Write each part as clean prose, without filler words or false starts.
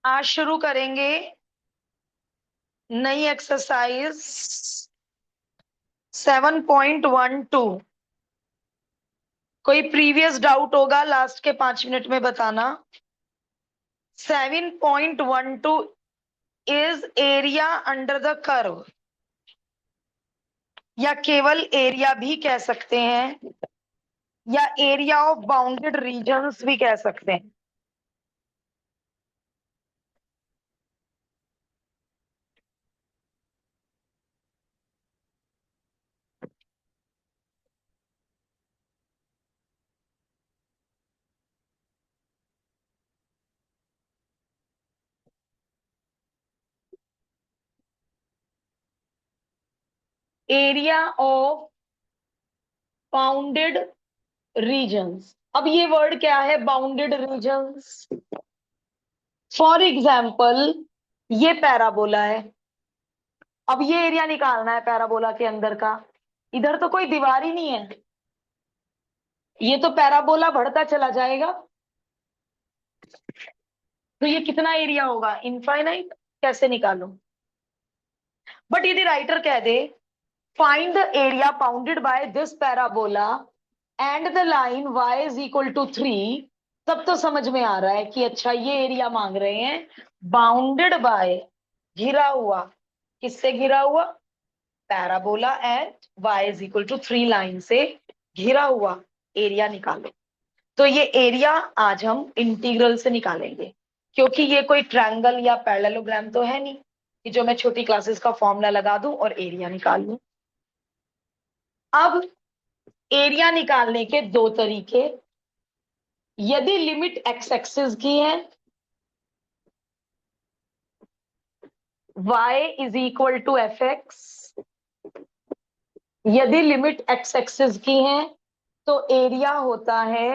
आज शुरू करेंगे नई एक्सरसाइज 7.12। कोई प्रीवियस डाउट होगा लास्ट के 5 मिनट में बताना। 7.12 is area under the curve, या केवल एरिया भी कह सकते हैं, या एरिया ऑफ बाउंडेड रीजन्स भी कह सकते हैं। Area of bounded regions. अब ये वर्ड क्या है, बाउंडेड रीजन्स? फॉर एग्जाम्पल, ये पैराबोला है। अब ये एरिया निकालना है पैराबोला के अंदर का। इधर तो कोई दीवार ही नहीं है, ये तो पैराबोला बढ़ता चला जाएगा। तो ये कितना एरिया होगा, इनफाइनाइट। कैसे निकालूं? बट यदि राइटर कह दे find the area bounded by this parabola and the line y is equal to 3, तब तो समझ में आ रहा है कि अच्छा ये एरिया मांग रहे हैं बाउंडेड बाय, घिरा हुआ। किससे घिरा हुआ? Parabola at y is equal to 3 line से घिरा हुआ एरिया निकालो। तो ये एरिया आज हम इंटीग्रल से निकालेंगे, क्योंकि ये कोई ट्रायंगल या पैरेललोग्राम तो है नहीं कि जो मैं छोटी क्लासेस का फॉर्मूला लगा दूं और एरिया निकाल लूं। अब एरिया निकालने के दो तरीके। यदि लिमिट एक्स एक्सिस की है, y is equal to f x. यदि लिमिट एक्स एक्सिस की है तो एरिया होता है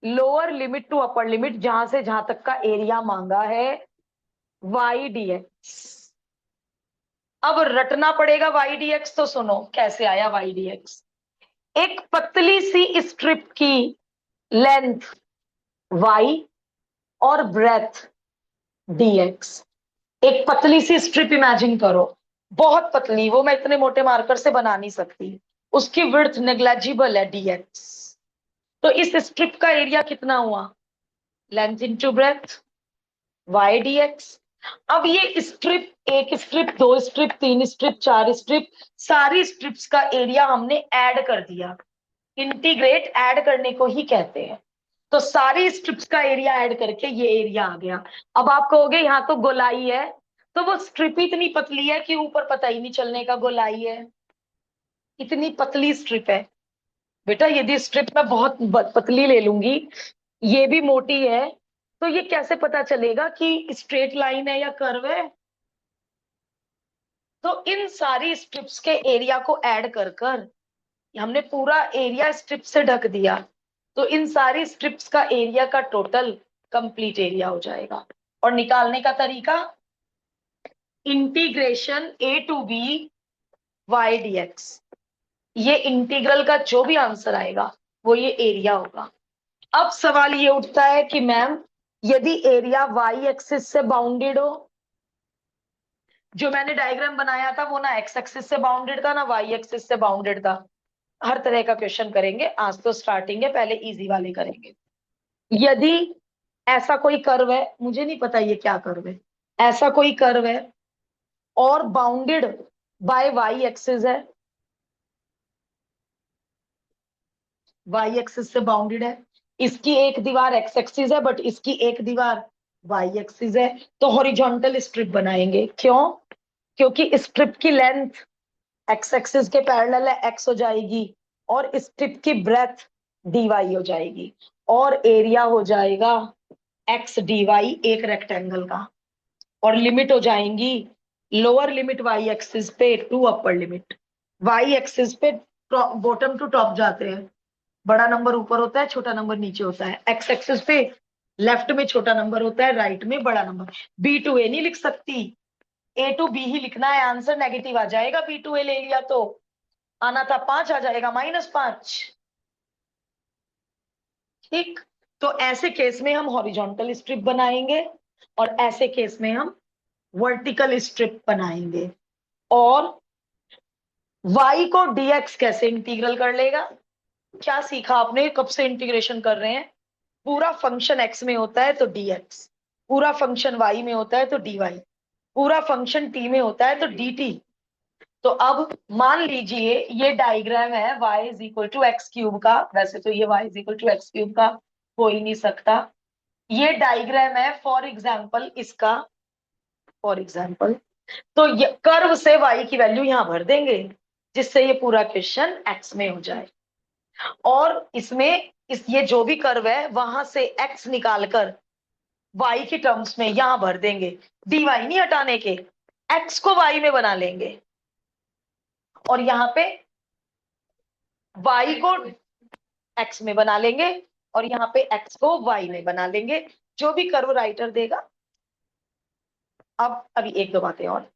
lower limit to upper limit, जहां से जहां तक का एरिया मांगा है, वाई डी एक्स। अब रटना पड़ेगा वाई डी एक्स, तो सुनो कैसे आया वाई डी एक्स। एक पतली सी स्ट्रिप की लेंथ वाई और ब्रेथ डी एक्स। एक पतली सी स्ट्रिप इमेजिन करो, बहुत पतली, वो मैं इतने मोटे मार्कर से बना नहीं सकती। उसकी विड्थ नेग्लेजिबल है डी एक्स। तो इस स्ट्रिप का एरिया कितना हुआ, length into breadth, Y D X. अब ये स्ट्रिप, एक स्ट्रिप, दो स्ट्रिप, तीन स्ट्रिप, चार स्ट्रिप, सारी स्ट्रिप्स का एरिया हमने ऐड कर दिया। इंटीग्रेट ऐड करने को ही कहते हैं। तो सारी स्ट्रिप्स का एरिया ऐड करके ये एरिया आ गया। अब आप कहोगे यहाँ तो गोलाई है, तो वो स्ट्रिप ही इतनी पतली है कि ऊपर पता ही नहीं चलने का गोलाई है। इतनी पतली स्ट्रिप है। बेटा यदि स्ट्रिप मैं बहुत पतली ले लूंगी, ये भी मोटी है, तो ये कैसे पता चलेगा कि स्ट्रेट लाइन है या कर्व है? तो इन सारी स्ट्रिप्स के एरिया को ऐड कर कर हमने पूरा एरिया स्ट्रिप से ढक दिया। तो इन सारी स्ट्रिप्स का एरिया का टोटल कंप्लीट एरिया हो जाएगा। और निकालने का तरीका, integration a to b y D x. ये इंटीग्रल का जो भी आंसर आएगा वो ये एरिया होगा। अब सवाल ये उठता है कि मैम यदि एरिया वाई एक्सिस से बाउंडेड हो, जो मैंने डायग्राम बनाया था वो ना एक्स एक्सिस से बाउंडेड था ना वाई एक्सिस से बाउंडेड था। हर तरह का क्वेश्चन करेंगे, आज तो स्टार्टिंग है, पहले इजी वाले करेंगे। यदि ऐसा कोई कर्व है, मुझे नहीं पता ये क्या कर्व है, ऐसा कोई कर्व है और बाउंडेड बाय वाई एक्सिस है, वाई एक्सिस से बाउंडेड है। इसकी एक दीवार एक्स एक्सिस है बट इसकी एक दीवार वाई एक्सिस है, तो हॉरिजॉन्टल स्ट्रिप बनाएंगे। क्यों? क्योंकि स्ट्रिप की लेंथ एक्स एक्सिस के पैरेलल है, एक्स हो जाएगी, और स्ट्रिप की ब्रेथ डी वाई हो जाएगी, और एरिया हो जाएगा एक्स डी वाई एक रेक्टेंगल का। और लिमिट हो जाएंगी लोअर लिमिट वाई एक्सिस पे to upper limit. Y axis पे बॉटम टू टॉप जाते हैं, बड़ा नंबर ऊपर होता है, छोटा नंबर नीचे होता है। एक्स एक्सिस पे लेफ्ट में छोटा नंबर होता है, राइट में बड़ा नंबर। बी टू ए नहीं लिख सकती, ए टू बी ही लिखना है, आंसर नेगेटिव आ जाएगा। बी टू ए ले लिया तो आना था 5, आ जाएगा -5। ठीक। तो ऐसे केस में हम हॉरिजॉन्टल स्ट्रिप बनाएंगे। और ऐसे केस में हम वर्टिकल स्ट्रिप बनाएंगे। और y को dx कैसे इंटीग्रल कर लेगा? क्या सीखा आपने, कब से इंटीग्रेशन कर रहे हैं? पूरा फंक्शन x में होता है तो dx, पूरा फंक्शन y में होता है तो dy, पूरा फंक्शन t में होता है तो dt। तो अब मान लीजिए ये डायग्राम है y is equal to x cube का, वैसे तो ये y is equal to x cube का हो ही नहीं सकता। ये डायग्राम है फॉर एग्जाम्पल इसका, फॉर एग्जाम्पल। तो ये कर्व से y की वैल्यू यहां भर देंगे, जिससे ये पूरा क्वेश्चन x में हो जाए। और इसमें ये जो भी कर्व है वहां से x निकालकर y की टर्म्स में यहां भर देंगे, dy नहीं हटाने के, x को y में बना लेंगे और यहाँ पे y को x में बना लेंगे और यहाँ पे x को y में बना लेंगे, जो भी कर्व राइटर देगा। अब अभी एक दो बातें और।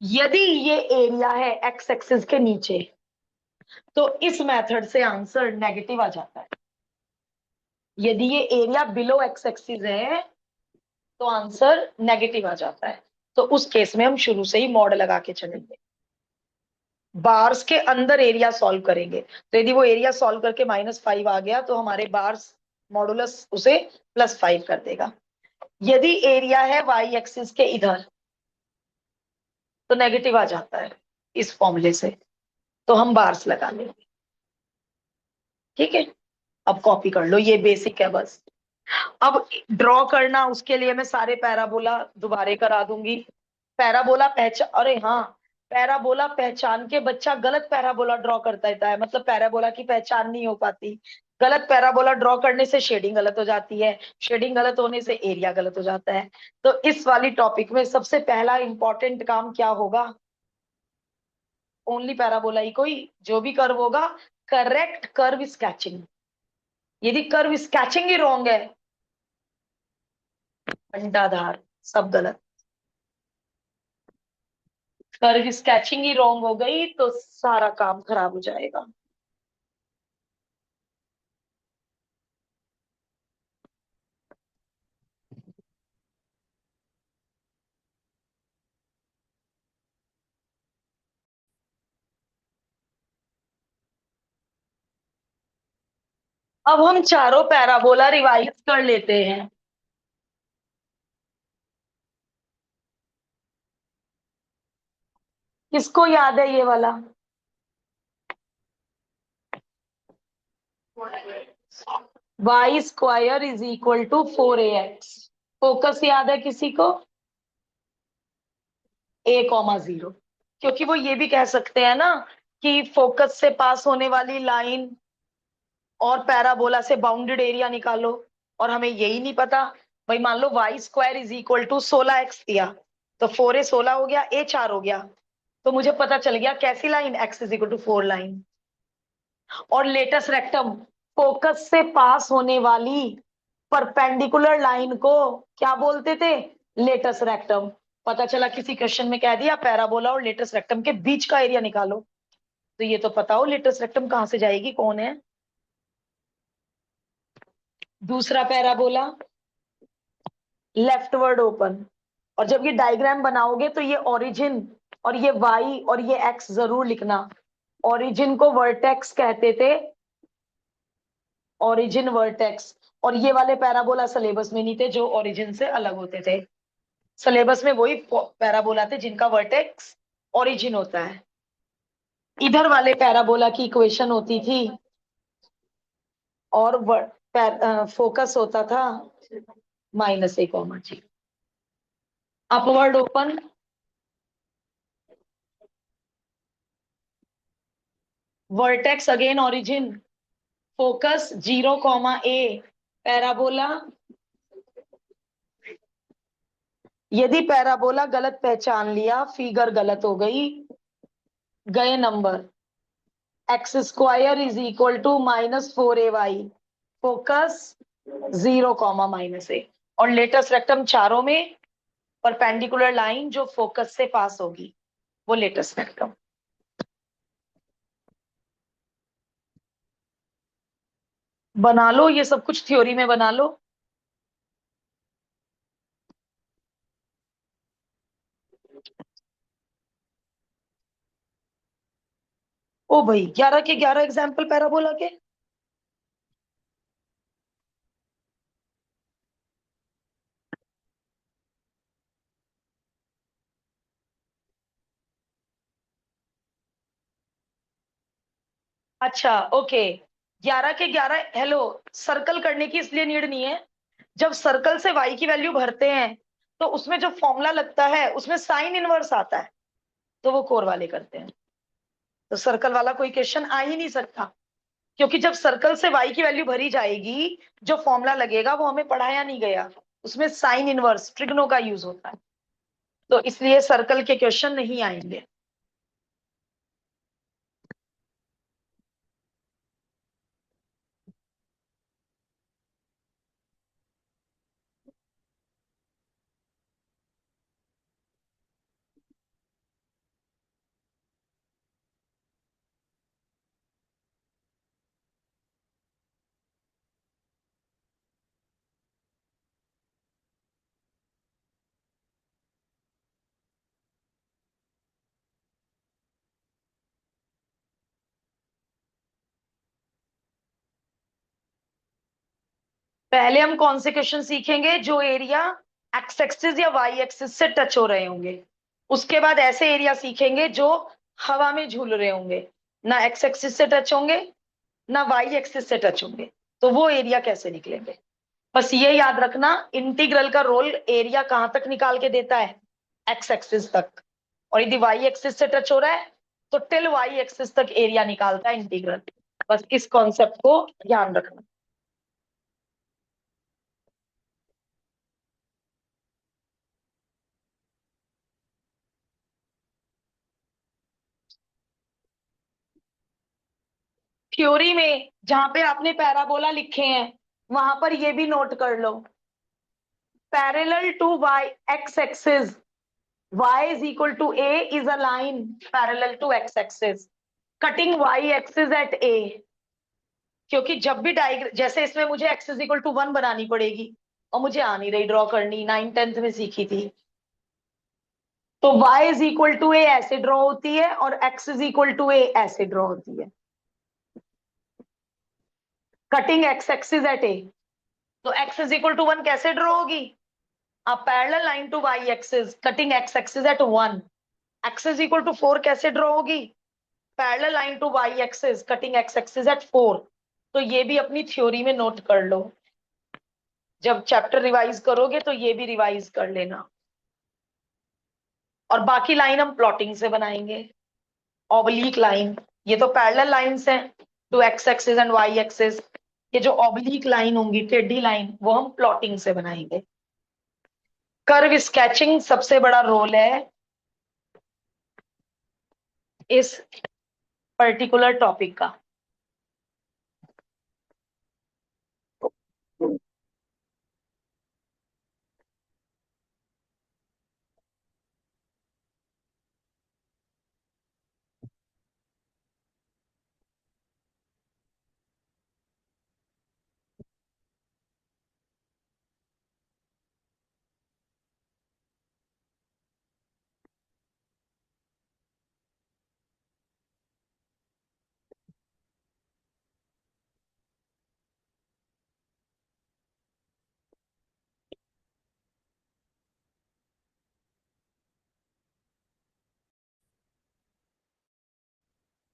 यदि ये एरिया है x एक्सिस के नीचे तो इस मेथड से आंसर नेगेटिव आ जाता है। यदि ये एरिया बिलो x एक्सिस है तो आंसर नेगेटिव आ जाता है। तो उस केस में हम शुरू से ही मॉड लगा के चलेंगे, बार्स के अंदर एरिया सॉल्व करेंगे। तो यदि वो एरिया सॉल्व करके -5 आ गया तो हमारे बार्स मॉडुलस उसे +5 कर देगा। यदि एरिया है y एक्सिस के इधर तो नेगेटिव आ जाता है इस फॉर्मूले से, तो हम बार्स लगा लेंगे। ठीक है, अब कॉपी कर लो, ये बेसिक है बस। अब ड्रॉ करना, उसके लिए मैं सारे पैराबोला दोबारे करा दूंगी। पैराबोला पहचान, अरे हाँ, पैराबोला पहचान के बच्चा गलत पैराबोला ड्रॉ करता रहता है, मतलब पैराबोला की पहचान नहीं हो पाती। गलत पैराबोला ड्रॉ करने से शेडिंग गलत हो जाती है, शेडिंग गलत होने से एरिया गलत हो जाता है। तो इस वाली टॉपिक में सबसे पहला इंपॉर्टेंट काम क्या होगा? ओनली पैराबोला ही कोई, जो भी कर्व होगा, करेक्ट कर्व स्केचिंग। यदि कर्व स्केचिंग ही रॉन्ग है, अंडाधार, सब गलत। कर्व स्केचिंग ही रॉन्ग हो गई तो सारा काम खराब हो जाएगा। अब हम चारों पैराबोला रिवाइज कर लेते हैं। किसको याद है ये वाला? y² = 4ax। फोकस याद है किसी को? a,0, क्योंकि वो ये भी कह सकते हैं ना कि फोकस से पास होने वाली लाइन और पैराबोला से बाउंडेड एरिया निकालो, और हमें यही नहीं पता। भाई मान लो y² = 16x दिया, तो 4a 16 हो गया, a 4 हो गया, तो मुझे पता चल गया कैसी लाइन, x = 4 लाइन। और लेटस रेक्टम, फोकस से पास होने वाली परपेंडिकुलर लाइन को क्या बोलते थे? Latus rectum. पता चला किसी क्वेश्चन में कह दिया पैराबोला और लेटस रेक्टम के बीच का एरिया निकालो, तो ये तो पता हो लेटस रेक्टम कहां से जाएगी, कौन है। दूसरा पैराबोला लेफ्टवर्ड ओपन। और जब ये डायग्राम बनाओगे तो ये ओरिजिन और ये वाई और ये एक्स जरूर लिखना। ओरिजिन को वर्टेक्स कहते थे, ओरिजिन वर्टेक्स। और ये वाले पैराबोला सिलेबस में नहीं थे जो ओरिजिन से अलग होते थे। सिलेबस में वही पैराबोला थे जिनका वर्टेक्स ओरिजिन होता है। इधर वाले पैराबोला की इक्वेशन होती थी और फोकस होता था -a,g। Upward open, vertex again origin, focus 0,a, parabola. यदि पैराबोला गलत पहचान लिया, फिगर गलत हो गई, गए number. x² = -4ay, focus 0, -a। और लेटेस्ट रेक्टम चारों में परपेंडिकुलर लाइन जो फोकस से पास होगी वो लेटेस्ट रेक्टम। बना लो, ये सब कुछ थ्योरी में बना लो। ओ भाई, 11 के 11 एग्जाम्पल पैराबोला के। अच्छा ओके, 11 के 11, हेलो, सर्कल करने की इसलिए नीड नहीं है। जब सर्कल से y की वैल्यू भरते हैं तो उसमें जो फॉर्मूला लगता है उसमें साइन इनवर्स आता है, तो वो कोर वाले करते हैं। तो सर्कल वाला कोई क्वेश्चन आ ही नहीं सकता, क्योंकि जब सर्कल से y की वैल्यू भरी जाएगी, जो फॉर्मूला लगेगा वो हमें पढ़ाया नहीं गया, उसमें साइन इनवर्स ट्रिग्नो का यूज होता है, तो इसलिए सर्कल के क्वेश्चन नहीं आएंगे। पहले हम कौन से क्वेश्चन सीखेंगे, जो एरिया एक्स एक्सिस या वाई एक्सिस से टच हो रहे होंगे। उसके बाद ऐसे एरिया सीखेंगे जो हवा में झूल रहे होंगे, ना एक्स एक्सिस से टच होंगे ना वाई एक्सिस से टच होंगे, तो वो एरिया कैसे निकलेंगे। बस ये याद रखना, इंटीग्रल का रोल एरिया कहां तक निकाल के देता है, एक्स एक्सिस तक। और यदि वाई एक्सिस से टच हो रहा है तो टिल वाई एक्सिस तक एरिया निकालता है इंटीग्रल। बस इस कॉन्सेप्ट को ध्यान रखना। थ्योरी में जहां पे आपने पैराबोला लिखे हैं वहां पर ये भी नोट कर लो, parallel to Y X axis, y is equal to a is a line parallel to x axis cutting y axis at a। क्योंकि जब भी डायग्राम, जैसे इसमें मुझे x इज इक्वल टू 1 बनानी पड़ेगी और मुझे आ नहीं रही ड्रॉ करनी, 9th 10th में सीखी थी, तो y इज इक्वल टू ए ऐसे ड्रॉ होती है और x इज इक्वल टू ए ऐसे ड्रॉ होती है, कटिंग x एक्सिस एट ए। तो x इज इक्वल टू 1 कैसे ड्रॉ होगी, a parallel line to y axis cutting x axis at 1। x is equal to 4 कैसे ड्रॉ होगी, parallel line to y axis cutting x axis at 4। तो ये भी अपनी theory में नोट कर लो, जब चैप्टर रिवाइज करोगे तो ये भी रिवाइज कर लेना। और बाकी लाइन हम प्लॉटिंग से बनाएंगे, ऑब्लिक लाइन, ये तो पैरेलल लाइंस हैं to x axis and y axis, ये जो ऑब्लिक लाइन होंगी टेढ़ी लाइन वो हम प्लॉटिंग से बनाएंगे। कर्व स्केचिंग सबसे बड़ा रोल है इस पर्टिकुलर टॉपिक का।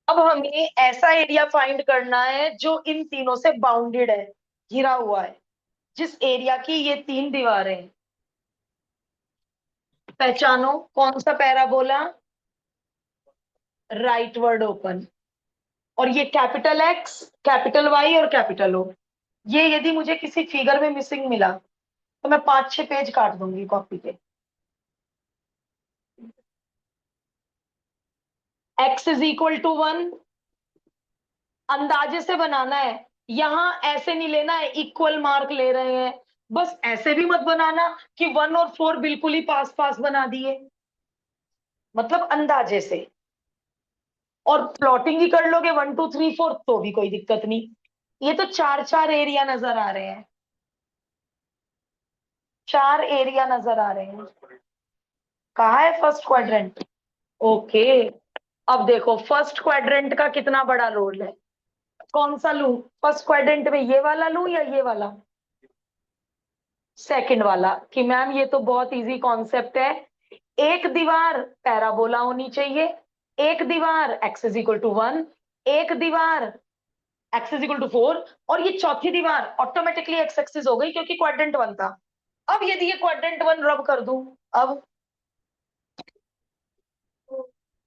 अब हमें ऐसा एरिया फाइंड करना है जो इन तीनों से बाउंडेड है, घिरा हुआ है, जिस एरिया की ये तीन दीवारें हैं। पहचानो कौन सा पैराबोला, राइट वर्ड ओपन। और ये कैपिटल एक्स, कैपिटल वाई और कैपिटल ओ, ये यदि मुझे किसी फिगर में मिसिंग मिला तो मैं 5 6 पेज काट दूंगी कॉपी के। एक्स इज इक्वल टू 1, अंदाजे से बनाना है, यहां ऐसे नहीं लेना है इक्वल मार्क ले रहे हैं, बस ऐसे भी मत बनाना कि 1 और 4 बिल्कुल ही पास पास बना दिए, मतलब अंदाजे से। और प्लॉटिंग ही कर लोगे 1 2 3 4 तो भी कोई दिक्कत नहीं। ये तो चार चार एरिया नजर आ रहे हैं, 4 एरिया नजर आ रहे हैं। कहाँ है फर्स्ट क्वाड्रेंट, ओके। अब देखो फर्स्ट क्वाड्रेंट का कितना बड़ा रोल है, कौन सा लूं? फर्स्ट क्वाड्रेंट में ये वाला लूं या ये वाला? सेकंड वाला। कि मैम ये तो बहुत इजी कॉन्सेप्ट है, एक दीवार पैराबोला होनी चाहिए, एक दीवार एक्स इज इक्वल टू 1, एक दीवार एक्स इज इक्वल टू 4, और ये चौथी दीवार ऑटोमेटिकली एक्स एक्सिस हो गई क्योंकि क्वाड्रेंट 1 था। अब यदि ये क्वाड्रेंट 1 रब कर दूं, अब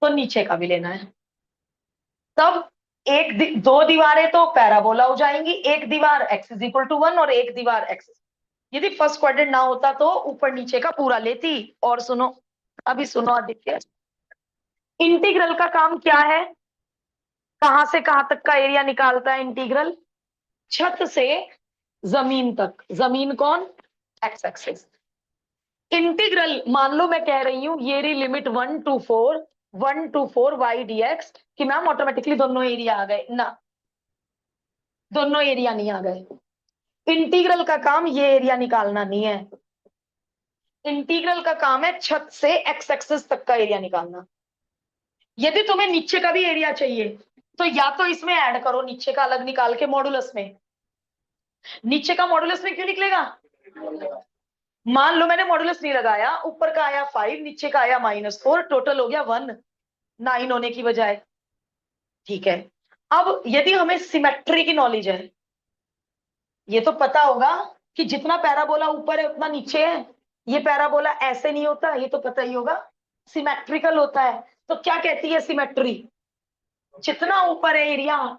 तो नीचे का भी लेना है। तब दो दीवारें तो पैराबोला हो जाएंगी, एक दीवार एक्स इज इक्वल टू 1 और एक दीवार एक्स। यदि फर्स्ट क्वाड्रेंट ना होता तो ऊपर नीचे का पूरा लेती। और सुनो, अभी सुनो आदित्य, इंटीग्रल का काम क्या है? कहां से कहां तक का एरिया निकालता है इंटीग्रल? छत से जमीन तक। जमीन कौन? X axis. इंटीग्रल मान लो मैं कह रही हूं ये रही limit 1 to 4 y D x, कि मैम ऑटोमेटिकली दोनों एरिया आ गए ना, दोनों एरिया नहीं आ गए। इंटीग्रल का काम ये एरिया निकालना नहीं है, इंटीग्रल का काम है छत से एक्स एक्सिस तक का एरिया निकालना। यदि तुम्हें नीचे का भी एरिया चाहिए तो या तो इसमें ऐड करो नीचे का अलग निकाल के मॉडुलस में। नीचे का मॉडुलस में क्यों निकलेगा? मान लो मैंने मॉडुलस नहीं लगाया, ऊपर का आया 5, नीचे का आया -4, टोटल हो गया 1, 9 होने की बजाय। ठीक है। अब यदि हमें सिमेट्री की नॉलेज है, ये तो पता होगा कि जितना पैराबोला ऊपर है उतना नीचे है, ये पैराबोला ऐसे नहीं होता, ये तो पता ही होगा, सिमेट्रिकल होता है। तो क्या कहती है सिमेट्री? जितना ऊपर है एरिया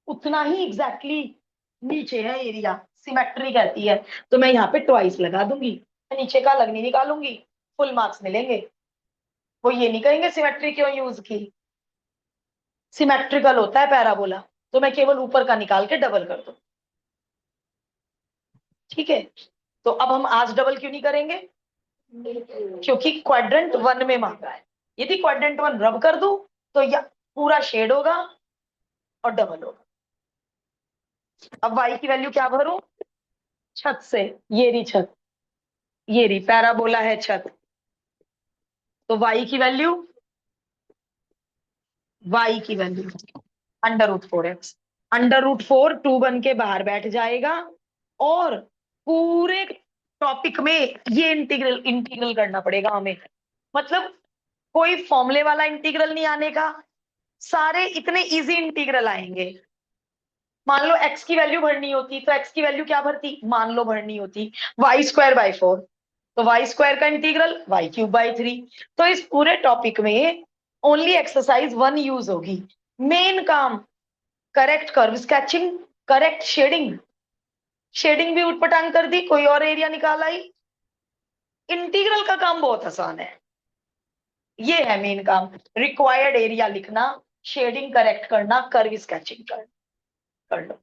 उतना ही एग्जैक्टली नीचे है एरिया, सिमेट्री कहती है। तो मैं यहाँ पे ट्वाइस लगा दूंगी, मैं नीचे का अलग नहीं निकालूंगी, फुल मार्क्स मिलेंगे। वो ये नहीं कहेंगे सिमेट्री क्यों यूज की, सिमेट्रिकल होता है पैराबोला, तो मैं केवल ऊपर का निकाल के डबल कर दूं। ठीक है। तो अब हम आज डबल क्यों नहीं करेंगे? क्योंकि क्वाड्रेंट 1 में मांगा है। यदि क्वाड्रेंट 1 रब कर दूं तो यह पूरा शेड होगा और डबल होगा। अब y की वैल्यू क्या भरूं? छत से, ये रही छत, ये रही पैराबोला है छत, तो y की वैल्यू √4x, √4 2 बन के बाहर बैठ जाएगा। और पूरे टॉपिक में ये इंटीग्रल इंटीग्रल करना पड़ेगा हमें, मतलब कोई फॉर्मूले वाला इंटीग्रल नहीं आने का, सारे इतने इजी इंटीग्रल आएंगे। मान लो x की वैल्यू भरनी होती तो x की वैल्यू क्या भरती, मान लो भरनी होती y²/4, तो y² का इंटीग्रल y³/3। तो इस पूरे टॉपिक में ओनली एक्सरसाइज 1 यूज होगी। मेन काम correct curve sketching, correct shading, shading भी उटपटांग कर दी, कोई और एरिया निकाल आई। इंटीग्रल का काम बहुत आसान है, ये है मेन काम, रिक्वायर्ड एरिया लिखना, शेडिंग करेक्ट करना, कर्व स्केचिंग कर लो।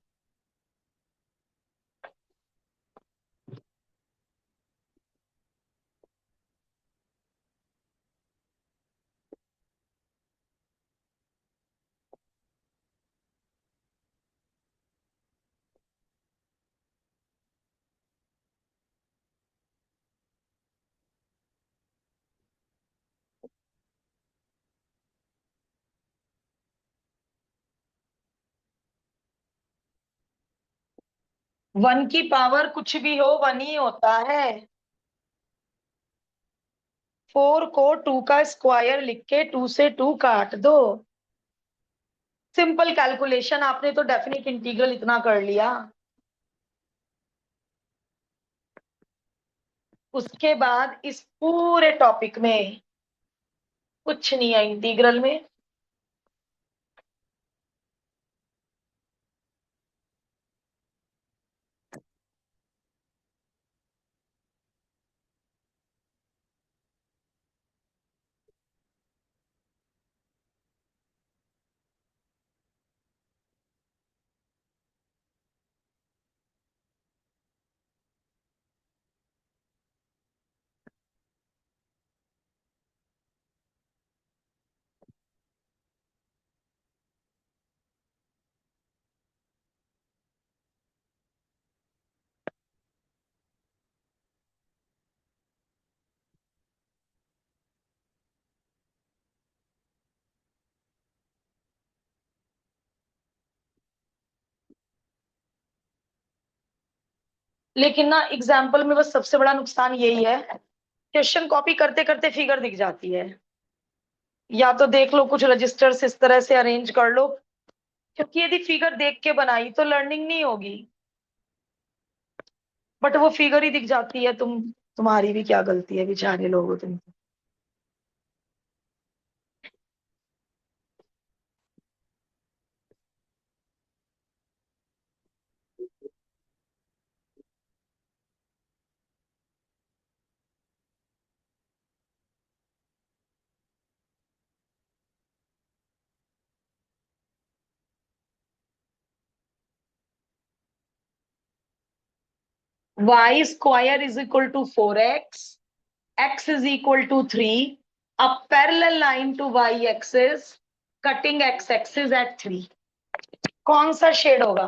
1 की पावर कुछ भी हो 1 ही होता है। 4 को 2 का स्क्वायर लिख के 2 से 2 काट दो, सिंपल कैलकुलेशन। आपने तो डेफिनेट इंटीग्रल इतना कर लिया, उसके बाद इस पूरे टॉपिक में कुछ नहीं है इंटीग्रल में। लेकिन ना एग्जाम्पल में बस सबसे बड़ा नुकसान यही है, क्वेश्चन कॉपी करते करते फिगर दिख जाती है। या तो देख लो कुछ रजिस्टर्स इस तरह से अरेंज कर लो, क्योंकि यदि फिगर देख के बनाई तो लर्निंग नहीं होगी। बट वो फिगर ही दिख जाती है, तुम्हारी भी क्या गलती है, बेचारे लोग हो तुम। Y square is equal to 4x, x is equal to 3, a parallel line to y axis cutting x axis at 3। कौन सा शेड होगा?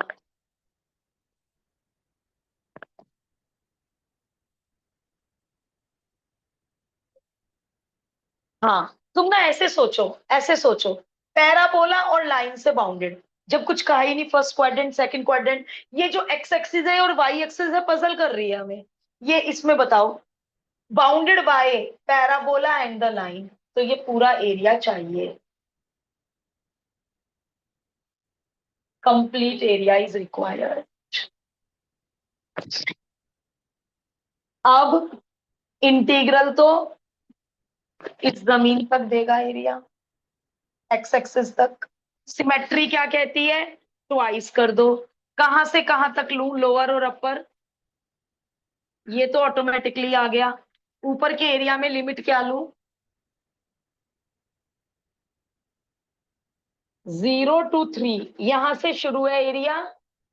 हाँ, तुम ना ऐसे सोचो, ऐसे सोचो, पैराबोला और लाइन से बाउंडेड, जब कुछ कहा ही नहीं, फर्स्ट क्वाड्रेंट सेकंड क्वाड्रेंट, ये जो एक्स एक्सिस है और वाई एक्सिस है पजल कर रही है हमें। ये इसमें बताओ, bounded by parabola and the line, तो ये पूरा एरिया चाहिए। Complete area is required. अब इंटीग्रल तो इस जमीन तक देगा एरिया, एक्स एक्सिस तक। सिमेट्री क्या कहती है? ट्वाइस कर दो। कहां से कहां तक लूं, लोअर और अपर? ये तो ऑटोमेटिकली आ गया। ऊपर के एरिया में लिमिट क्या लूं? 0 to 3, यहां से शुरू है एरिया,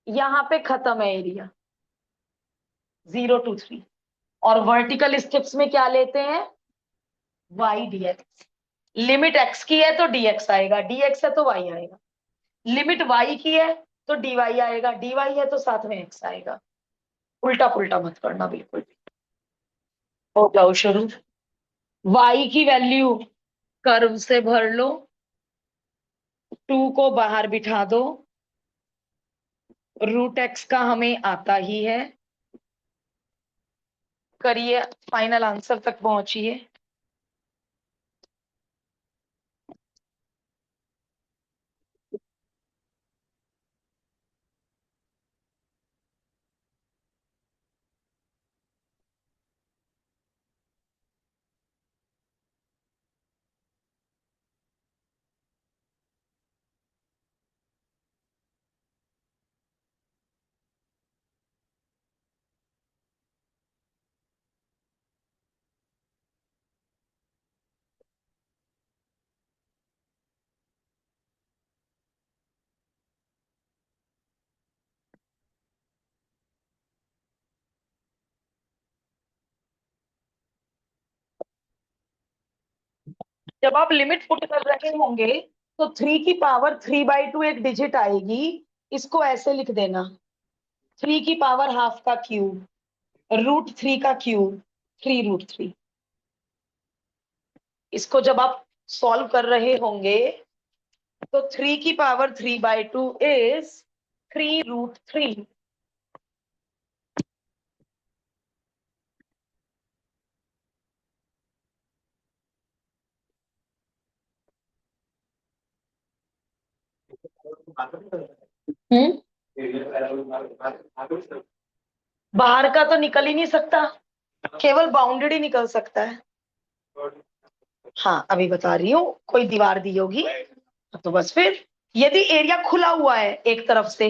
यहां पे खत्म है एरिया, 0 to 3। और वर्टिकल स्टेप्स में क्या लेते हैं? Y D x. Limit x की है तो dx आएगा, dx है तो y आएगा। लिमिट y की है तो dy आएगा, dy है तो साथ में x आएगा। उल्टा पुल्टा मत करना बिल्कुल भी। हो जाओ शुरू। y की वैल्यू कर्व से भर लो, 2 को बाहर बिठा दो, √x का हमें आता ही है। करिए, फाइनल आंसर तक पहुंचिए। जब आप लिमिट पुट कर रहे होंगे तो 3 की पावर 3/2 एक डिजिट आएगी, इसको ऐसे लिख देना, 3 की पावर ½ का क्यूब, √3 का क्यूब, 3√3। इसको जब आप सॉल्व कर रहे होंगे तो 3 की पावर 3/2 इज 3√3। हम्म, बाहर का तो निकल ही नहीं सकता, केवल बाउंडेड ही निकल सकता है। हाँ, अभी बता रही हूँ, कोई दीवार दी होगी तो बस फिर, यदि एरिया खुला हुआ है एक तरफ से,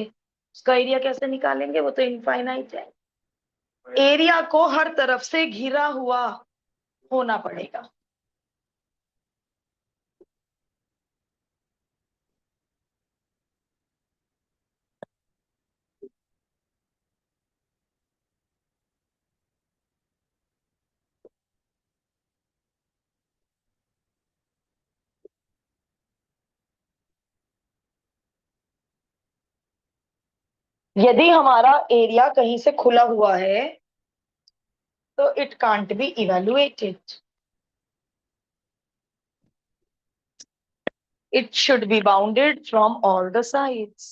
उसका एरिया कैसे निकालेंगे, वो तो इनफाइनाइट है। एरिया को हर तरफ से घिरा हुआ होना पड़ेगा। यदि हमारा एरिया कहीं से खुला हुआ है तो it can't be evaluated, it should be bounded from all the sides।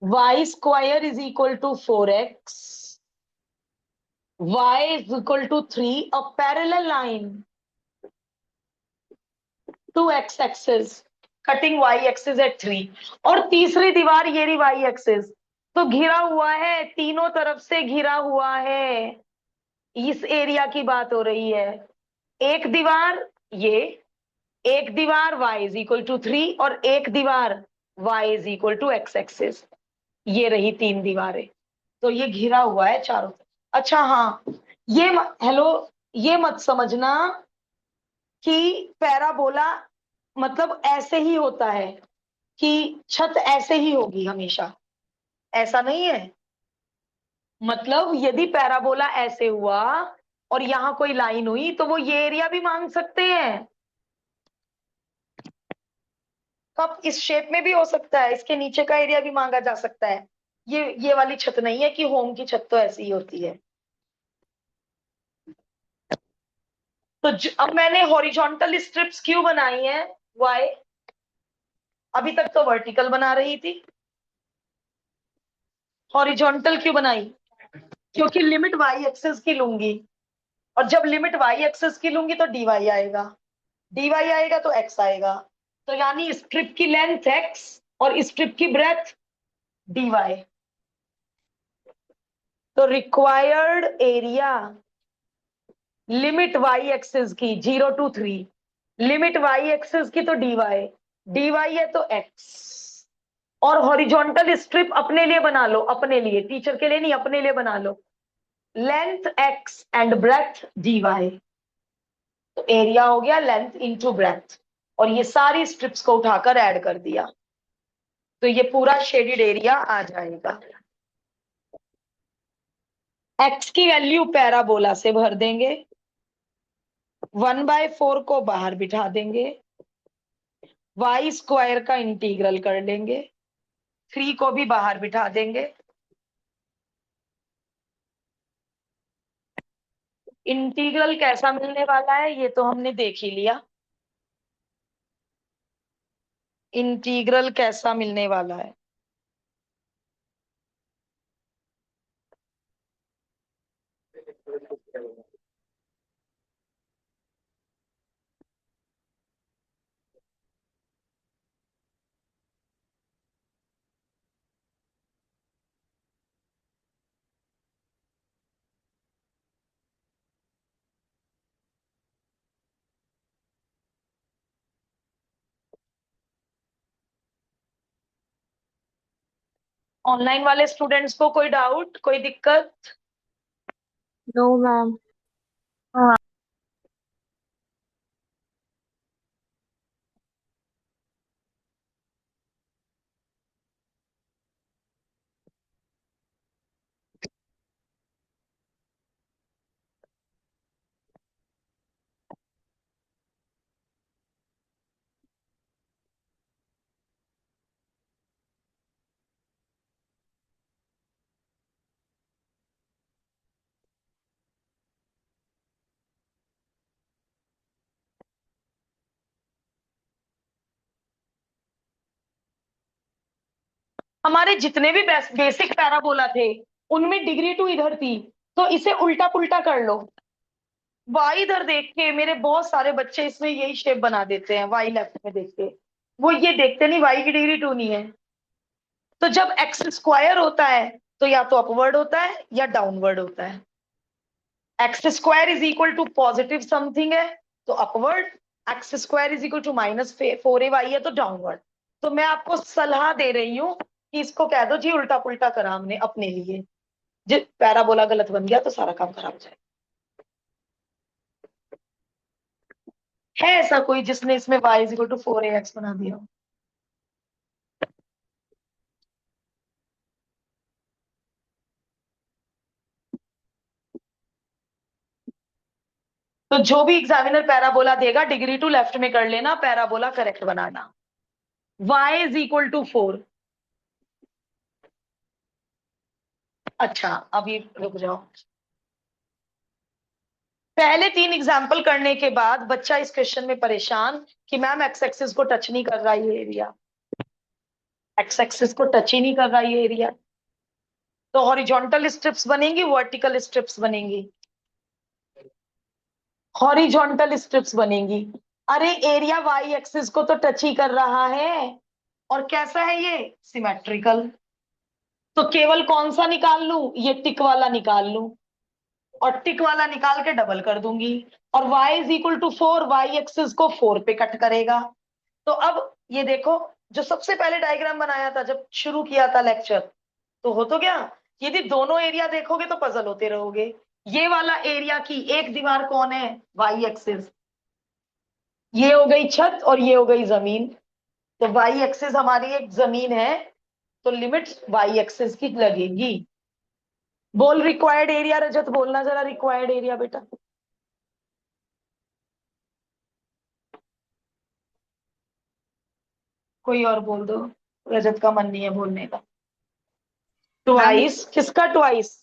Y square is equal to 4x, y is equal to 3, a parallel line to x axis cutting y axis at 3, और तीसरी दीवार ये रही y axis, तो घिरा हुआ है, तीनों तरफ से घिरा हुआ है, इस एरिया की बात हो रही है। एक दीवार ये, एक दीवार y इज इक्वल टू 3 और एक दीवार y is equal to x axis, ये रही तीन दीवारें, तो ये घिरा हुआ है चारों तरफ। अच्छा हाँ, हेलो, ये मत समझना कि पैराबोला मतलब ऐसे ही होता है, कि छत ऐसे ही होगी हमेशा, ऐसा नहीं है। मतलब यदि पैराबोला ऐसे हुआ और यहां कोई लाइन हुई तो वो ये एरिया भी मांग सकते हैं, कप इस शेप में भी हो सकता है, इसके नीचे का एरिया भी मांगा जा सकता है। ये वाली छत नहीं है कि होम की छत तो ऐसी ही होती है। तो अब मैंने हॉरिजॉन्टल स्ट्रिप्स क्यों बनाई है, वाई, अभी तक तो वर्टिकल बना रही थी, हॉरिजॉन्टल क्यों बनाई, क्योंकि लिमिट वाई एक्सेस की लूंगी, और जब लिमिट वाई एक्सेस की लूंगी तो डीवाई आएगा, डीवाई आएगा तो एक्स आएगा, तो यानी स्ट्रिप की लेंथ एक्स और स्ट्रिप की ब्रेथ डीवाई। तो required area limit y axis की 0 to 3, लिमिट वाई एक्सिस की तो डीवाई, डीवाई है तो एक्स, और हॉरिजॉन्टल स्ट्रिप अपने लिए बना लो, अपने लिए, टीचर के लिए नहीं, अपने लिए बना लो, length X and breadth D Y, तो एरिया हो गया लेंथ इंटू ब्रेथ, और ये सारी स्ट्रिप्स को उठाकर ऐड कर दिया, तो ये पूरा शेडेड एरिया आ जाएगा। एक्स की वैल्यू पैराबोला से भर देंगे, 1/4 को बाहर बिठा देंगे, वाई स्क्वायर का इंटीग्रल कर लेंगे, 3 को भी बाहर बिठा देंगे, इंटीग्रल कैसा मिलने वाला है ये तो हमने देख ही लिया, इंटीग्रल कैसा मिलने वाला है, ऑनलाइन वाले स्टूडेंट्स को कोई डाउट, कोई दिक्कत? No ma'am. हमारे जितने भी बेसिक पैराबोला थे उनमें डिग्री टू इधर थी, तो इसे उल्टा पुल्टा कर लो, वाई इधर देख के, मेरे बहुत सारे बच्चे इसमें यही शेप बना देते हैं, वाई लेफ्ट में देख के, वो ये देखते नहीं वाई की डिग्री 2 नहीं है। तो जब एक्स स्क्वायर होता है तो या तो अपवर्ड होता है या डाउनवर्ड होता है, x square is equal to positive something है तो upward, x square is equal to -4ay है तो डाउनवर्ड। तो मैं आपको सलाह दे रही हूँ कि इसको कह दो जी उल्टा पुल्टा करा हमने अपने लिए, जो पैराबोला गलत बन गया तो सारा काम खराब हो जाएगा। है ऐसा कोई जिसने इसमें y is equal to 4ax बना दिया हो? तो जो भी एग्जामिनर पैराबोला देगा डिग्री टू लेफ्ट में कर लेना, पैराबोला करेक्ट बनाना, y इज इक्वल टू 4। अच्छा अभी रुक जाओ, पहले 3 एग्जाम्पल करने के बाद बच्चा इस क्वेश्चन में परेशान कि मैम एक्स एक्सिस को टच नहीं कर रहा ये एरिया, एक्स एक्सिस को टच ही नहीं कर रहा ये एरिया, तो हॉरिजॉन्टल स्ट्रिप्स बनेंगी, वर्टिकल स्ट्रिप्स बनेंगी? हॉरिजॉन्टल स्ट्रिप्स बनेंगी। अरे एरिया वाई एक्सिस को तो टच ही कर रहा है, और कैसा है ये, सिमेट्रिकल। तो केवल कौन सा निकाल लूं, ये टिक वाला निकाल लूं, और टिक वाला निकाल के डबल कर दूंगी, और y is equal to 4, y axis को 4 पे कट करेगा। तो अब ये देखो, जो सबसे पहले डायग्राम बनाया था जब शुरू किया था लेक्चर, तो हो तो गया। यदि दोनों एरिया देखोगे तो पजल होते रहोगे। ये वाला एरिया की एक दीवार कौन है, वाई एक्सिस, ये हो गई छत और ये हो गई जमीन। तो वाई एक्सिस हमारी एक जमीन है, तो लिमिट वाई एक्सिस की लगेगी। बोल रिक्वायर्ड एरिया, रजत बोलना जरा रिक्वायर्ड एरिया बेटा। कोई और बोल दो, रजत का मन नहीं है बोलने का। मैम ट्वाइस, किसका ट्वाइस?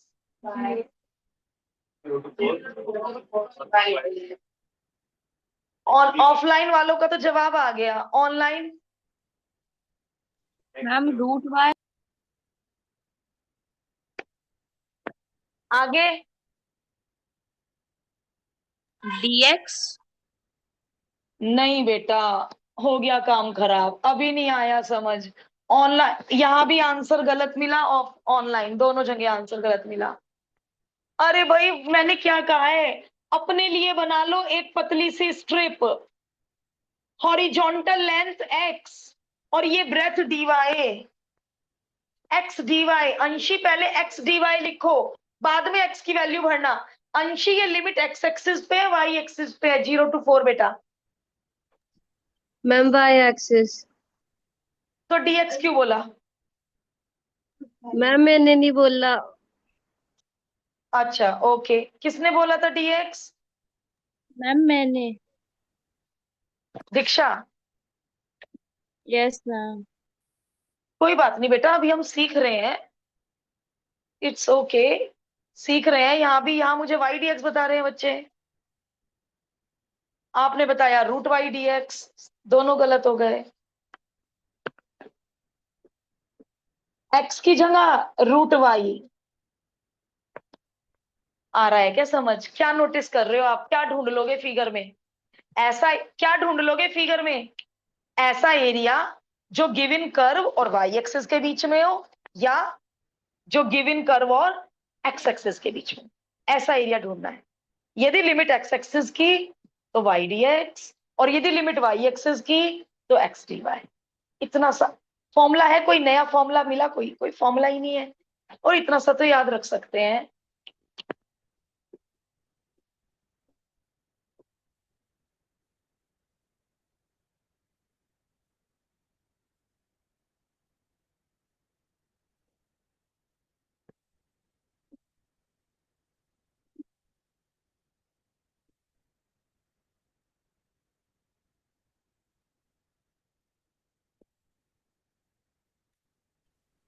और ऑफलाइन वालों का तो जवाब आ गया, ऑनलाइन मैम रूट वाई आगे। dx। नहीं बेटा, हो गया काम खराब, अभी नहीं आया समझ। ऑनलाइन यहां भी आंसर गलत मिला, ऑफ ऑनलाइन दोनों जगह आंसर गलत मिला। अरे भाई मैंने क्या कहा है, अपने लिए बना लो एक पतली सी स्ट्रिप, हॉरिजॉन्टल लेंथ एक्स, और ये ब्रेथ dy, एक्स dy। अंशी पहले एक्स dy लिखो, बाद में एक्स की वैल्यू भरना। अंशी ये लिमिट एक्स एक्सिस पे है, वाई एक्सिस पे है, 0 to 4 बेटा। Ma'am Y axis. तो dx क्यों बोला? मैम मैंने नहीं बोला। अच्छा ओके, किसने बोला था dx? मैम मैंने। दीक्षा? Yes ma'am. कोई बात नहीं बेटा, अभी हम सीख रहे हैं, इट्स ओके। सीख रहे हैं, यहाँ भी, यहाँ मुझे वाई dx बता रहे हैं बच्चे, आपने बताया रूट वाई dx, दोनों गलत हो गए। एक्स की जगह रूट वाई आ रहा है क्या समझ? क्या नोटिस कर रहे हो आप, क्या ढूंढ लोगे फिगर में? ऐसा क्या ढूंढ लोगे फिगर में? ऐसा एरिया जो गिवन कर्व और वाई एक्सिस के बीच में हो, या जो गिवन कर्व और एक्स एक्सिस के बीच में, ऐसा एरिया ढूंढना है। यदि लिमिट एक्स एक्सिस की तो वाई डी एक्स, और यदि लिमिट वाई एक्सिस की तो एक्स डी वाई। इतना सा फॉर्मूला है, कोई नया फॉर्मूला मिला? कोई कोई फॉर्मूला ही नहीं है, और इतना सा तो याद रख सकते हैं।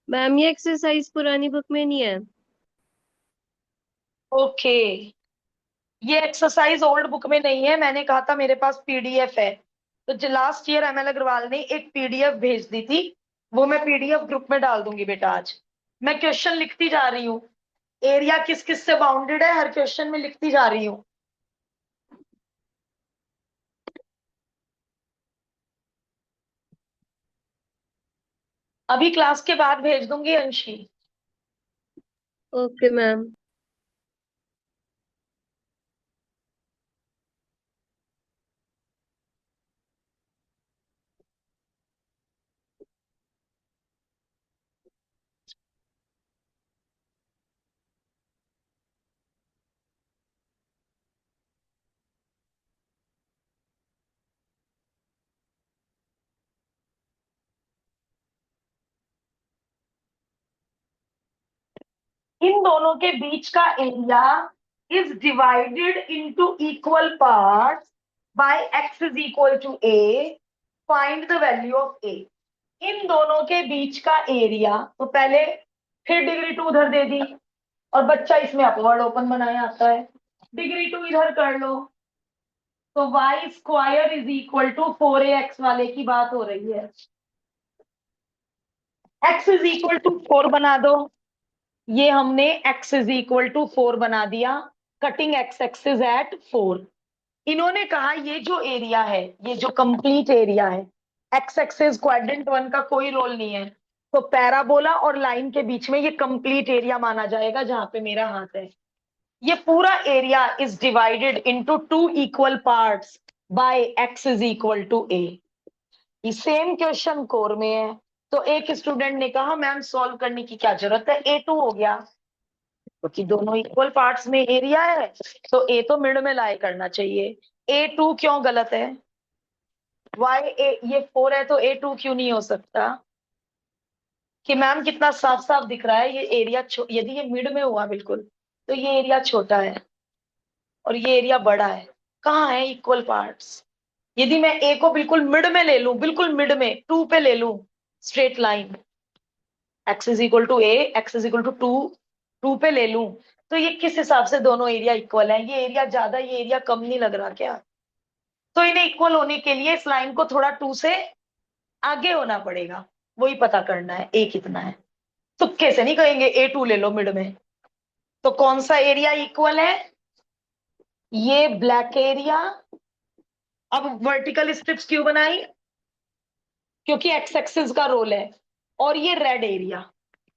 मैम ये एक्सरसाइज पुरानी बुक में नहीं है। ओके, ये एक्सरसाइज ओल्ड बुक में नहीं है, मैंने कहा था मेरे पास पीडीएफ है। तो जो लास्ट ईयर एमएल अग्रवाल ने एक पीडीएफ भेज दी थी, वो मैं पीडीएफ ग्रुप में डाल दूंगी बेटा आज। मैं क्वेश्चन लिखती जा रही हूँ, एरिया किस किस से बाउंडेड है हर क्वेश्चन में लिखती जा रही हूँ। अभी क्लास के बाद भेज दूंगी अंशी। Okay ma'am. इन दोनों के बीच का area is divided into equal parts by X is equal to A, find the value of A. इन दोनों के बीच का एरिया, तो पहले फिर डिग्री टू उधर दे दी, और बच्चा इसमें अपवर्ड ओपन बनाया आता है, डिग्री टू इधर कर लो, तो y square is equal to 4ax वाले की बात हो रही है। x इज इक्वल टू 4 बना दो। ये हमने x इज इक्वल टू 4 बना दिया, कटिंग x एक्सिस एट 4। इन्होंने कहा ये जो एरिया है, ये जो कंप्लीट एरिया है, x एक्सिस क्वाड्रेंट 1 का कोई रोल नहीं है, तो पैराबोला और लाइन के बीच में ये कंप्लीट एरिया माना जाएगा जहां पे मेरा हाथ है। ये पूरा area is divided into 2 equal parts by x is equal to a। ये सेम क्वेश्चन कोर में है। तो एक स्टूडेंट ने कहा मैम सॉल्व करने की क्या जरूरत है, A2 हो गया, क्योंकि दोनों इक्वल पार्ट्स में एरिया है तो ए तो मिड में लाई करना चाहिए। A2 क्यों गलत है? वाई ए, ये 4 है तो A2 क्यों नहीं हो सकता? कि मैम कितना साफ साफ दिख रहा है, ये एरिया यदि ये मिड में हुआ बिल्कुल, तो ये एरिया छोटा है और ये एरिया बड़ा है। कहाँ है इक्वल पार्ट्स? यदि मैं ए को बिल्कुल मिड में ले लूं, बिल्कुल मिड में 2 पे ले लूं, straight line x is equal to a, x is equal to 2, 2 पे ले लूं, तो ये किस हिसाब से दोनों एरिया इक्वल है? ये एरिया ज्यादा, ये एरिया कम नहीं लग रहा क्या? तो इन्हें इक्वल होने के लिए इस लाइन को थोड़ा 2 से आगे होना पड़ेगा, वही पता करना है ए कितना है। तुक्के से नहीं कहेंगे A2 ले लो मिड में। तो कौन सा एरिया इक्वल है? ये ब्लैक एरिया। अब वर्टिकल स्ट्रिप्स क्यों बनाई? क्योंकि एक्स एक्सिस का रोल है। और ये रेड एरिया,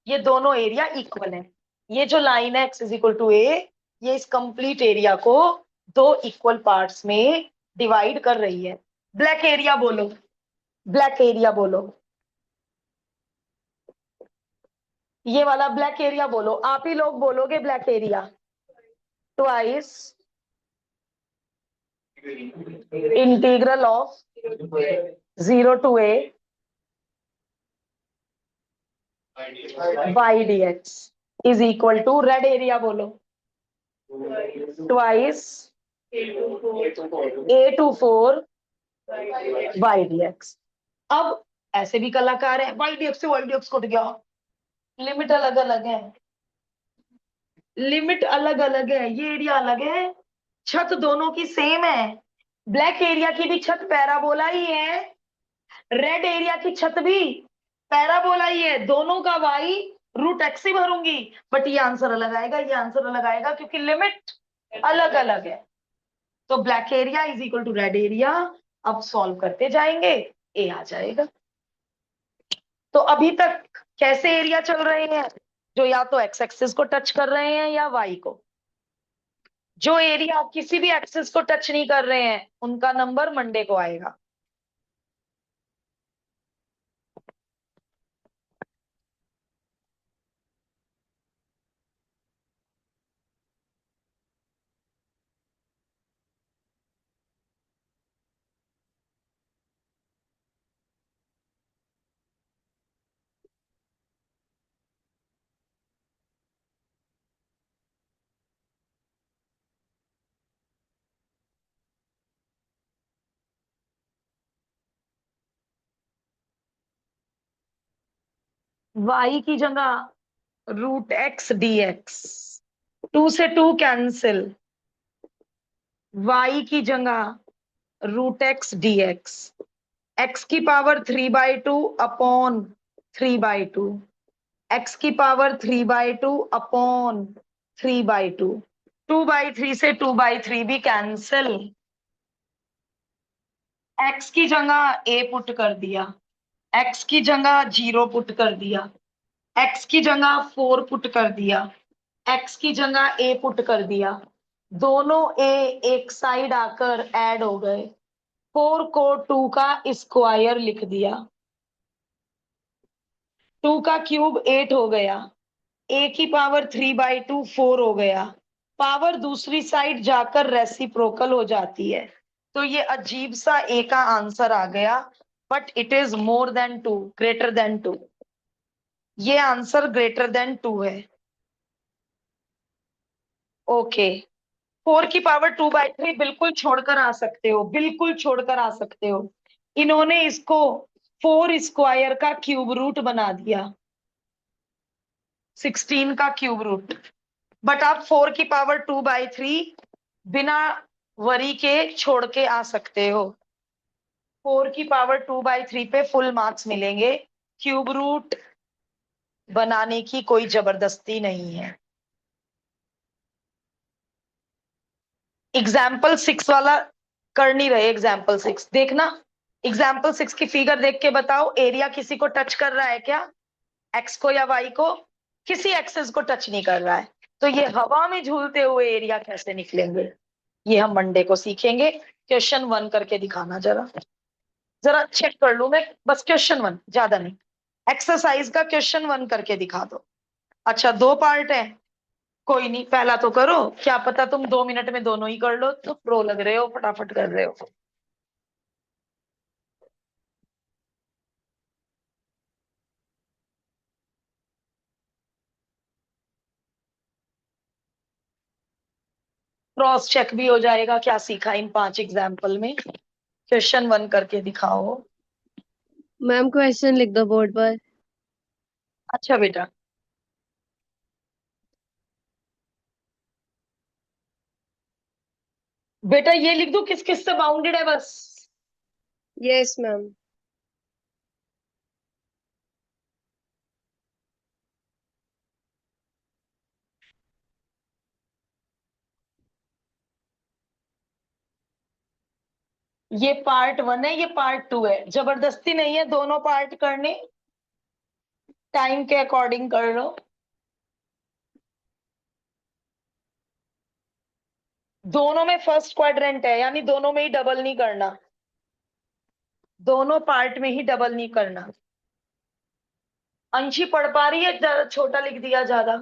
ये दोनों एरिया इक्वल है। ये जो लाइन है x इज इक्वल टू ए, ये इस कंप्लीट एरिया को दो इक्वल पार्ट्स में डिवाइड कर रही है। ब्लैक एरिया बोलो, ब्लैक एरिया बोलो, ये वाला ब्लैक एरिया बोलो, आप ही लोग बोलोगे black area. Twice integral of 0 to a y dx is equal to, red area बोलो, twice a to 4 y dx। अब ऐसे भी कलाकार है, y dx से y dx कट गया, लिमिट अलग अलग है, लिमिट अलग अलग है, ये एरिया अलग है, छत दोनों की सेम है। ब्लैक एरिया की भी छत पैराबोला ही है, रेड एरिया की छत भी पैराबोला ही है, दोनों का y रूट एक्स ही भरूंगी, बट ये आंसर अलग आएगा, ये आंसर अलग आएगा, क्योंकि लिमिट अलग अलग है। तो black area is equal to red area. अब सॉल्व करते जाएंगे, ए आ जाएगा। तो अभी तक कैसे एरिया चल रहे हैं? जो या तो एक्स एक्सिस को टच कर रहे हैं या वाई को। जो एरिया किसी भी एक्सिस को टच नहीं कर रहे हैं उनका नंबर मंडे को आएगा। वाई की जगह रूट एक्स डी एक्स, 2 से 2 कैंसिल, वाई की जगह root x d x, x की पावर 3/2 अपॉन 3/2, एक्स की पावर 3/2 अपॉन 3/2, 2/3 से 2/3 भी कैंसिल, एक्स की जगह ए पुट कर दिया, एक्स की जगह 0 पुट कर दिया, एक्स की जगह 4 पुट कर दिया, एक्स की जगह ए पुट कर दिया, दोनों ए एक साइड आकर ऐड हो गए, 4 को 2 का स्क्वायर लिख दिया, 2 का क्यूब 8 हो गया, ए की पावर 3/2 4 हो गया, पावर दूसरी साइड जाकर रेसिप्रोकल हो जाती है, तो ये अजीब सा ए का आंसर आ गया, but it is more than 2, greater than 2। ये आंसर ग्रेटर देन 2 है। ओके, 4 की पावर 2/3 बिल्कुल छोड़कर आ सकते हो, बिल्कुल छोड़कर आ सकते हो। इन्होंने इसको 4 स्क्वायर का क्यूब रूट बना दिया, 16 का क्यूब रूट। बट आप 4 की पावर 2/3 बिना वरी के छोड़ के आ सकते हो। 4 की पावर 2/3 पे फुल मार्क्स मिलेंगे। क्यूब रूट बनाने की कोई जबरदस्ती नहीं है। एग्जाम्पल 6 वाला कर नहीं रहे। एग्जाम्पल 6 देखना। एग्जाम्पल 6 की फिगर देख के बताओ, एरिया किसी को टच कर रहा है क्या? एक्स को या वाई को? किसी एक्सेस को टच नहीं कर रहा है। तो ये हवा में झूलते हुए एरिया कैसे निकलेंगे, ये हम मंडे को सीखेंगे। क्वेश्चन 1 करके दिखाना जरा। जरा चेक कर लूं मैं, बस क्वेश्चन 1, ज्यादा नहीं। एक्सरसाइज का क्वेश्चन 1 करके दिखा दो। अच्छा 2 पार्ट है, कोई नहीं, पहला तो करो। क्या पता तुम 2 मिनट में दोनों ही कर लो, तो प्रो लग रहे हो, फटाफट कर रहे हो। क्रॉस चेक भी हो जाएगा क्या सीखा इन 5 एग्जाम्पल में। क्वेश्चन 1 करके दिखाओ। मैम क्वेश्चन लिख दो बोर्ड पर। अच्छा बेटा, बेटा ये लिख दो किस किस से बाउंडेड है बस। Yes ma'am. ये पार्ट 1 है, ये पार्ट 2 है, जबरदस्ती नहीं है दोनों पार्ट करने, टाइम के अकॉर्डिंग कर लो। दोनों में फर्स्ट क्वाड्रेंट है, यानी दोनों में ही डबल नहीं करना, दोनों पार्ट में ही डबल नहीं करना। अंशी पढ़ पा रही है? छोटा लिख दिया ज्यादा।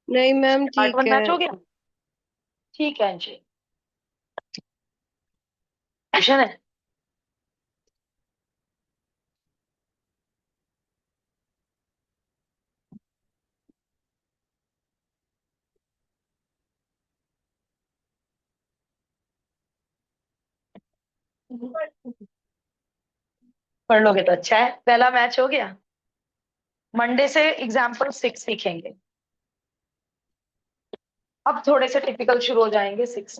नहीं मैम पार्ट ठीक 1 है। मैच हो गया। ठीक है अंशी, क्वेश्चन है। पढ़ लोगे तो अच्छा है, पहला मैच हो गया। मंडे से एग्जाम्पल 6 सीखेंगे। अब थोड़े से टिपिकल शुरू हो जाएंगे 6।